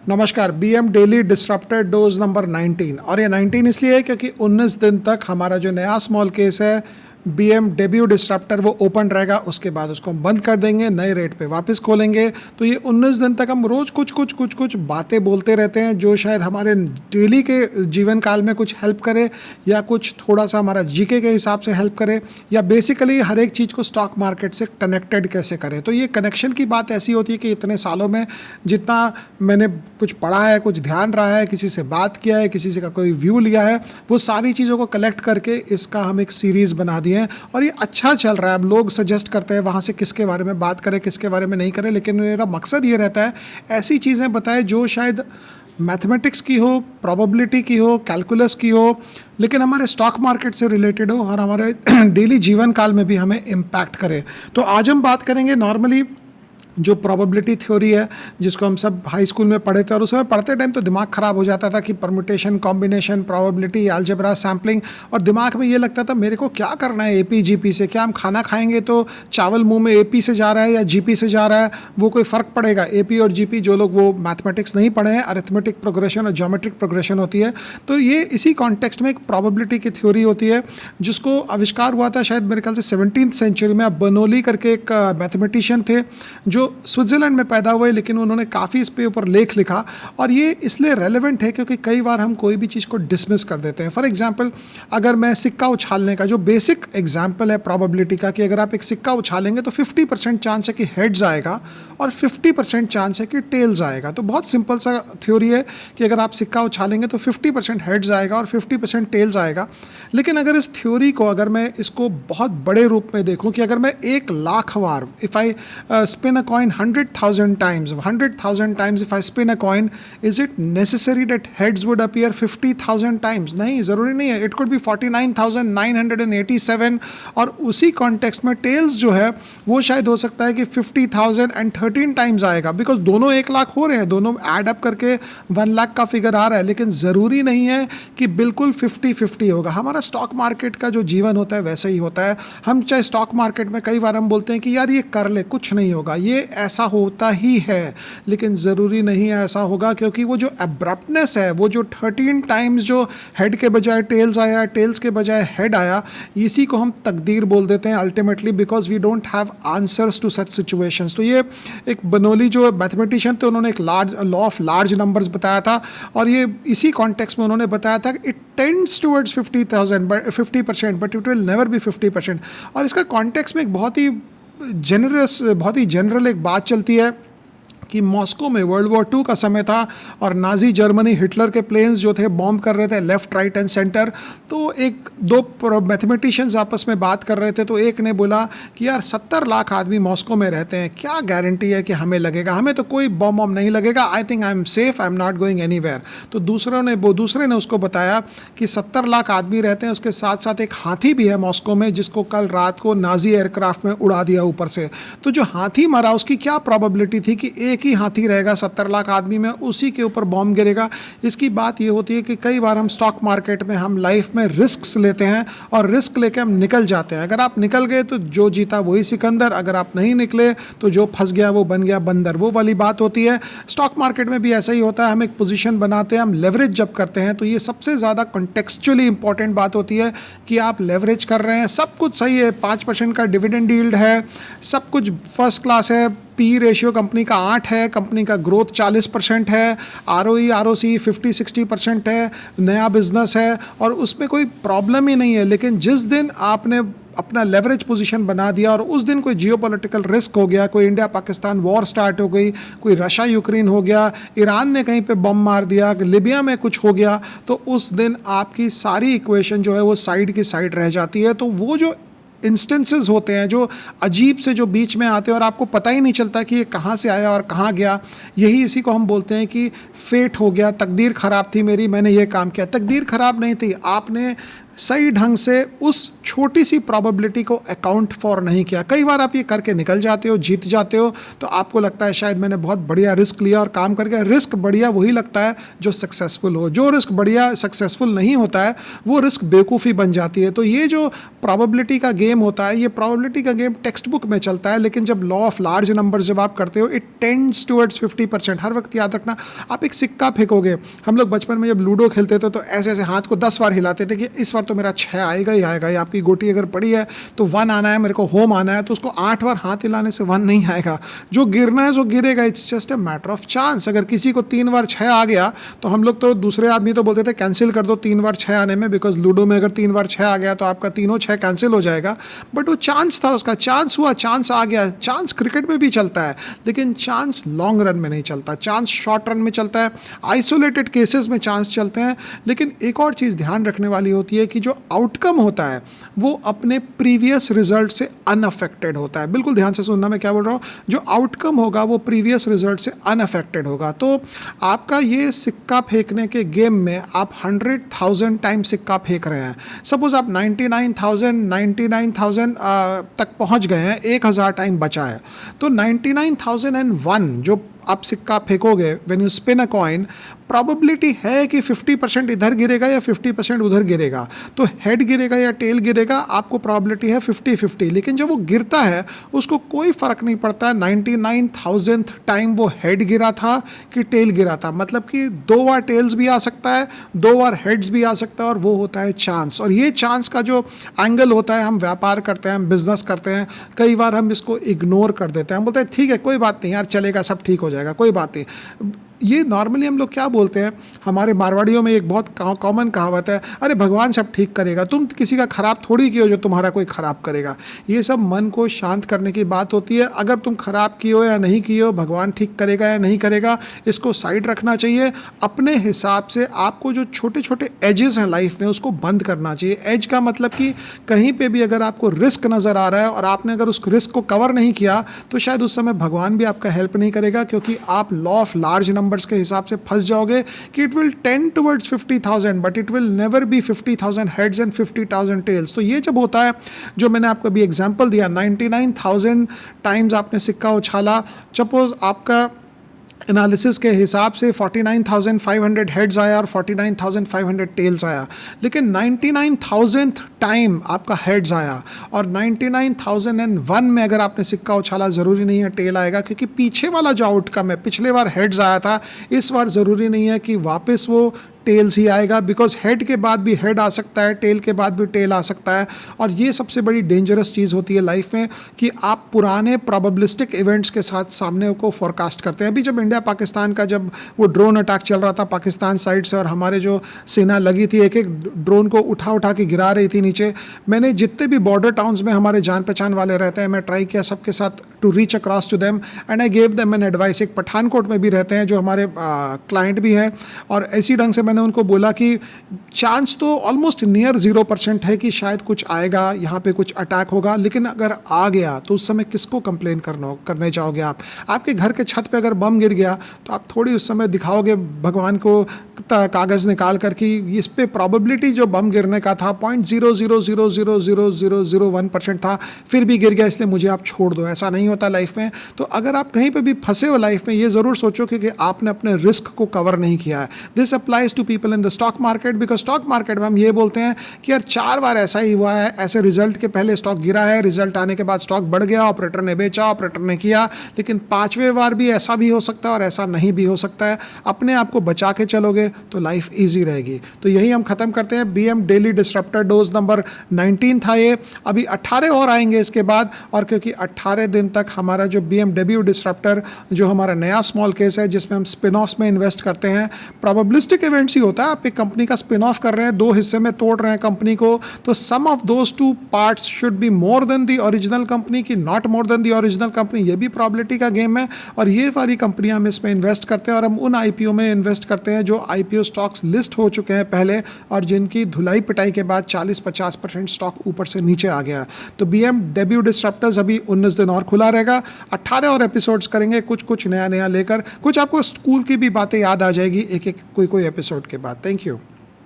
नमस्कार। BM daily disrupted dose number 19 और ये 19 इसलिए है क्योंकि 19 दिन तक हमारा जो नया स्मॉल केस है बीएम डेब्यू डिसरप्टर वो ओपन रहेगा। उसके बाद उसको हम बंद कर देंगे, नए रेट पे वापस खोलेंगे। तो ये 19 दिन तक हम रोज़ कुछ बातें बोलते रहते हैं जो शायद हमारे डेली के जीवन काल में कुछ हेल्प करे या कुछ थोड़ा सा हमारा जीके के हिसाब से हेल्प करे या बेसिकली हर एक चीज़ को स्टॉक मार्केट से कनेक्टेड कैसे करें। तो ये कनेक्शन की बात ऐसी होती है कि इतने सालों में जितना मैंने कुछ पढ़ा है, कुछ ध्यान रहा है, किसी से बात किया है, किसी से का कोई व्यू लिया है, वो सारी चीज़ों को कलेक्ट करके इसका हम एक सीरीज़ बना दिए हैं और ये अच्छा चल रहा है। अब लोग सजेस्ट करते हैं वहाँ से किसके बारे में बात करें, किसके बारे में नहीं करें, लेकिन मेरा मकसद ये रहता है ऐसी चीज़ें बताएं जो शायद मैथमेटिक्स की हो, प्रोबेबिलिटी की हो, कैलकुलस की हो, लेकिन हमारे स्टॉक मार्केट से रिलेटेड हो और हमारे डेली जीवन काल में भी हमें इम्पैक्ट करे। तो आज हम बात करेंगे नॉर्मली जो प्रोबेबिलिटी थ्योरी है जिसको हम सब हाई स्कूल में पढ़े थे और उसमें पढ़ते टाइम तो दिमाग ख़राब हो जाता था कि permutation, combination, probability, algebra, sampling, और दिमाग में ये लगता था मेरे को क्या करना है एपी जीपी से। क्या हम खाना खाएंगे तो चावल मुंह में एपी से जा रहा है या जीपी से जा रहा है, वो कोई फ़र्क पड़ेगा? एपी और जीपी, जो लोग वो मैथमेटिक्स नहीं पढ़े हैं, अरिथमेटिक प्रोग्रेशन और ज्योमेट्रिक प्रोग्रेशन होती है। तो ये इसी कॉन्टेक्स्ट में एक प्रोबेबिलिटी की थ्योरी होती है जिसको आविष्कार हुआ था शायद मेरे ख्याल से 17th सेंचुरी में। बर्नौली करके एक मैथमेटिशियन थे जो स्विट्ज़रलैंड में पैदा हुए, लेकिन उन्होंने काफ़ी इस पे ऊपर लेख लिखा और ये इसलिए रेलेवेंट है क्योंकि कई बार हम कोई भी चीज़ को डिसमिस कर देते हैं। फॉर एग्जांपल, अगर मैं सिक्का उछालने का जो बेसिक एग्जांपल है प्रोबेबिलिटी का कि अगर आप एक सिक्का उछालेंगे तो 50% चांस है कि हेड्स आएगा और 50% चांस है कि टेल्स आएगा। तो बहुत सिंपल सा थ्योरी है कि अगर आप सिक्का उछालेंगे तो 50% हेड्स आएगा और 50% टेल्स आएगा। लेकिन अगर इस थ्योरी को, अगर मैं इसको बहुत बड़े रूप में देखूं कि अगर मैं 1,00,000 बार, if I spin a coin 100,000 times, 100,000 times if I spin a coin, is it necessary that heads would appear 50,000 times? नहीं, ज़रूरी नहीं है। It could be 49,987 और उसी कॉन्टेक्स्ट में टेल्स जो है वो शायद हो सकता है कि 50,013 टाइम्स आएगा, बिकॉज दोनों 1,00,000 हो रहे हैं, दोनों एड अप करके 1,00,000 का फिगर आ रहा है। लेकिन ज़रूरी नहीं है कि बिल्कुल 50-50 होगा। हमारा स्टॉक मार्केट का जो जीवन होता है वैसे ही होता है। हम चाहे स्टॉक मार्केट में कई बार हम बोलते हैं कि यार ये कर ले, कुछ नहीं होगा, ये ऐसा होता ही है, लेकिन ज़रूरी नहीं ऐसा होगा, क्योंकि वो जो एब्रप्टनेस है, वो जो 13 टाइम्स जो हेड के बजाय टेल्स आया, टेल्स के बजाय हेड आया, इसी को हम तकदीर बोल देते हैं ultimately, because we don't have answers to such situations. तो ये एक बर्नौली जो मैथमेटिशियन थे, उन्होंने एक लॉ ऑफ लार्ज नंबर्स बताया था और ये इसी कॉन्टेक्स्ट में उन्होंने बताया था कि it tends towards 50% but it will never B 50%। और इसका कॉन्टेक्स्ट में एक बहुत ही जनरल एक बात चलती है कि मॉस्को में वर्ल्ड वॉर 2 का समय था और नाजी जर्मनी, हिटलर के प्लेन्स जो थे बॉम्ब कर रहे थे लेफ़्ट, राइट एंड सेंटर। तो एक दो मैथमेटिशियंस आपस में बात कर रहे थे, तो एक ने बोला कि यार 70 लाख आदमी मॉस्को में रहते हैं, क्या गारंटी है कि हमें लगेगा? हमें तो कोई बॉम्ब नहीं लगेगा, I think I am safe, I am not going anywhere. तो दूसरे ने उसको बताया कि 70 लाख आदमी रहते हैं, उसके साथ साथ एक हाथी भी है मॉस्को में जिसको कल रात को नाजी एयरक्राफ्ट में उड़ा दिया ऊपर से। तो जो हाथी मरा उसकी क्या प्रोबेबिलिटी थी कि एक ही हाथी रहेगा 70 लाख आदमी में, उसी के ऊपर बॉम्ब गिरेगा। इसकी बात ये होती है कि कई बार हम स्टॉक मार्केट में हम लाइफ में रिस्क्स लेते हैं और रिस्क लेके हम निकल जाते हैं। अगर आप निकल गए तो जो जीता वही सिकंदर, अगर आप नहीं निकले तो जो फंस गया वो बन गया बंदर, वो वाली बात होती है। स्टॉक मार्केट में भी ऐसा ही होता है। हम एक पोजीशन बनाते हैं, हम लेवरेज जब करते हैं तो ये सबसे ज़्यादा कॉन्टेक्चुअली इंपॉर्टेंट बात होती है कि आप लेवरेज कर रहे हैं, सब कुछ सही है, 5% का डिविडेंड यील्ड है, सब कुछ फर्स्ट क्लास है, पी रेशियो कंपनी का 8 है, कंपनी का ग्रोथ 40% है, आरओई आरओसी 50-60% है, नया बिजनेस है और उसमें कोई प्रॉब्लम ही नहीं है। लेकिन जिस दिन आपने अपना लेवरेज पोजीशन बना दिया और उस दिन कोई जियोपॉलिटिकल रिस्क हो गया, कोई इंडिया पाकिस्तान वॉर स्टार्ट हो गई, कोई रशिया यूक्रेन हो गया, ईरान ने कहीं पे बम मार दिया, लिबिया में कुछ हो गया, तो उस दिन आपकी सारी इक्वेशन जो है वो साइड की साइड रह जाती है। तो वो जो इंस्टेंसेस होते हैं जो अजीब से जो बीच में आते हैं और आपको पता ही नहीं चलता कि ये कहाँ से आया और कहाँ गया, यही इसी को हम बोलते हैं कि फेट हो गया, तकदीर ख़राब थी मेरी, मैंने ये काम किया। तकदीर ख़राब नहीं थी, आपने सही ढंग से उस छोटी सी प्रॉबिलिटी को अकाउंट फॉर नहीं किया। कई बार आप ये करके निकल जाते हो, जीत जाते हो, तो आपको लगता है शायद मैंने बहुत बढ़िया रिस्क लिया और काम करके। रिस्क बढ़िया वही लगता है जो सक्सेसफुल हो। जो रिस्क बढ़िया सक्सेसफुल नहीं होता है वो रिस्क बेवकूफ़ी बन जाती है। तो ये जो प्रॉबिलिटी का गेम होता है, ये प्रॉबिलिटी का गेम टेक्स्ट बुक में चलता है, लेकिन जब लॉ ऑफ लार्ज नंबर जब आप करते हो, इट टेंड्स टुवर्ड्स 50%। हर वक्त याद रखना, आप एक सिक्का फेंकोगे। हम लोग बचपन में जब लूडो खेलते थे तो ऐसे ऐसे हाथ को 10 बार हिलाते थे कि इस बार तो मेरा 6 आएगा ही आएगा। या आपकी गोटी अगर पड़ी है तो 1 आना है, मेरे को होम आना है, तो उसको 8 बार हाथ हिलाने से 1 नहीं आएगा। जो गिरना है जो गिरेगा, it's just a matter of chance. अगर किसी को 3 बार 6 आ गया तो हम लोग तो, दूसरे आदमी तो बोलते थे कैंसिल कर दो 3 बार 6 आने में, बिकॉज लूडो में अगर 3 बार 6 आ गया तो आपका तीनों 6 कैंसिल हो जाएगा। बट वो चांस था, उसका चांस हुआ, चांस आ गया। चांस क्रिकेट में भी चलता है, लेकिन चांस लॉन्ग रन में नहीं चलता, चांस शॉर्ट रन में चलता है, आइसोलेटेड केसेस में चांस चलते हैं। लेकिन एक और चीज़ ध्यान रखने वाली होती है कि जो आउटकम होता है वो अपने प्रीवियस रिजल्ट से अनअफेक्टेड होता है। बिल्कुल ध्यान से सुनना मैं क्या बोल रहा हूँ। जो आउटकम होगा वो प्रीवियस रिजल्ट से अनअफेक्टेड होगा। तो आपका ये सिक्का फेंकने के गेम में आप 100,000 टाइम सिक्का फेंक रहे हैं। सपोज आप 99,000 तक पहुंच गए हैं, 1,000 टाइम बचा है, तो 99,001 जो आप सिक्का फेंकोगे, when you spin a coin, probability है कि 50% इधर गिरेगा या 50% उधर गिरेगा। तो हेड गिरेगा या टेल गिरेगा, आपको प्रोबेबिलिटी है 50-50। लेकिन जब वो गिरता है उसको कोई फ़र्क नहीं पड़ता 99,000th टाइम वो हेड गिरा था कि टेल गिरा था। मतलब कि 2 बार टेल्स भी आ सकता है, 2 बार हेड्स भी आ सकता है, और वो होता है चांस। और ये चांस का जो एंगल होता है, हम व्यापार करते हैं, हम बिजनेस करते हैं, कई बार हम इसको इग्नोर कर देते हैं। हम बोलते हैं ठीक है कोई बात नहीं यार, चलेगा, सब ठीक हो जाएगा, कोई बात नहीं। ये नॉर्मली हम लोग क्या बोलते हैं, हमारे मारवाड़ियों में एक बहुत कॉमन कहावत है, अरे भगवान सब ठीक करेगा, तुम किसी का ख़राब थोड़ी किए हो जो तुम्हारा कोई ख़राब करेगा। ये सब मन को शांत करने की बात होती है। अगर तुम ख़राब किए हो या नहीं किए हो, भगवान ठीक करेगा या नहीं करेगा, इसको साइड रखना चाहिए। अपने हिसाब से आपको जो छोटे छोटे एजेस हैं लाइफ में, उसको बंद करना चाहिए। एज का मतलब कि कहीं पे भी अगर आपको रिस्क नज़र आ रहा है और आपने अगर उस रिस्क को कवर नहीं किया, तो शायद उस समय भगवान भी आपका हेल्प नहीं करेगा, क्योंकि आप लॉ ऑफ लार्ज नंबर्स के हिसाब से फंस जाओगे कि it will tend towards 50,000 but it will never be 50,000 heads and 50,000 tails. तो ये जब होता है, जो मैंने आपको अभी एग्जांपल दिया, 99,000 टाइम्स आपने सिक्का उछाला, सपोज आपका एनालिसिस के हिसाब से 49,500 हेड्स आया और 49,500 टेल्स आया, लेकिन 99,000th टाइम आपका हेड्स आया, और 99,001 में अगर आपने सिक्का उछाला, ज़रूरी नहीं है टेल आएगा, क्योंकि पीछे वाला जो आउटकम है, पिछले बार हेड्स आया था, इस बार ज़रूरी नहीं है कि वापस वो टेल्स ही आएगा, बिकॉज हेड के बाद भी हेड आ सकता है, टेल के बाद भी टेल आ सकता है। और ये सबसे बड़ी डेंजरस चीज़ होती है लाइफ में कि आप पुराने प्रोबेबिलिस्टिक इवेंट्स के साथ सामने को फोरकास्ट करते हैं। अभी जब इंडिया पाकिस्तान का जब वो ड्रोन अटैक चल रहा था पाकिस्तान साइड से, और हमारे जो सेना लगी थी एक एक ड्रोन को उठा उठा के गिरा रही थी नीचे, मैंने जितने भी बॉर्डर टाउन्स में हमारे जान पहचान वाले रहते हैं, मैं ट्राई किया सबके साथ to reach across to them and I gave them an advice. एक पठानकोट में भी रहते हैं जो हमारे क्लाइंट भी हैं, और इसी ढंग से मैंने उनको बोला कि चांस तो ऑलमोस्ट नियर 0% है कि शायद कुछ आएगा, यहाँ पे कुछ अटैक होगा, लेकिन अगर आ गया तो उस समय किसको कंप्लेन करने चाहोगे आप? आपके घर के छत पे अगर बम गिर गया तो आप थोड़ी उस समय दिखाओगे भगवान को कागज़ निकाल कर कि इस पे प्रोबेबिलिटी जो बम गिरने का था 0.00000001% था, फिर भी गिर गया, इसलिए मुझे आप छोड़ दो। ऐसा नहीं होता लाइफ में। तो अगर आप कहीं पे भी फंसे हो लाइफ में, ये ज़रूर सोचो कि आपने अपने रिस्क को कवर नहीं किया है। This applies to people in the stock market, because stock market में हम ये बोलते हैं कि यार 4 बार ऐसा ही हुआ है, ऐसे रिजल्ट के पहले स्टॉक गिरा है, रिजल्ट आने के बाद स्टॉक बढ़ गया, ऑपरेटर ने बेचा, ऑपरेटर ने किया, लेकिन 5वें बार भी ऐसा भी हो सकता है और ऐसा नहीं भी हो सकता है। अपने आप को बचा के चलोगे तो लाइफ ईजी रहेगी। तो यही हम खत्म करते हैं। BM daily disruptor dose number 19 था ये, अभी 18 और आएंगे इसके बाद, और क्योंकि 18 दिन तक हमारा जो BMW डिस्ट्रप्टर जो हमारा नया स्मॉल केस है, जिसमें हम स्पिन ऑफ्स में इन्वेस्ट करते हैं, प्रोबेबिलिस्टिक इवेंट्स ही होता है। आप एक कंपनी का स्पिन ऑफ कर रहे हैं, 2 हिस्से में तोड़ रहे हैं कंपनी को, तो some of those 2 parts should be more than the original company की not more than the original company. ये भी प्रोबेबिलिटी का गेम है, और ये वाली कंपनियां हम इसमें इन्वेस्ट करते हैं, और हम उन IPO में इन्वेस्ट करते हैं जो IPO स्टॉक्स लिस्ट हो चुके हैं पहले, और जिनकी धुलाई पिटाई के बाद 40-50% स्टॉक ऊपर से नीचे आ गया। तो BMW डिस्ट्रप्टर्स अभी 19 दिन और खुला रहेगा, 18 और एपिसोड्स करेंगे, कुछ नया लेकर, कुछ आपको स्कूल की भी बातें याद आ जाएगी एक कोई एपिसोड के बाद। Thank you.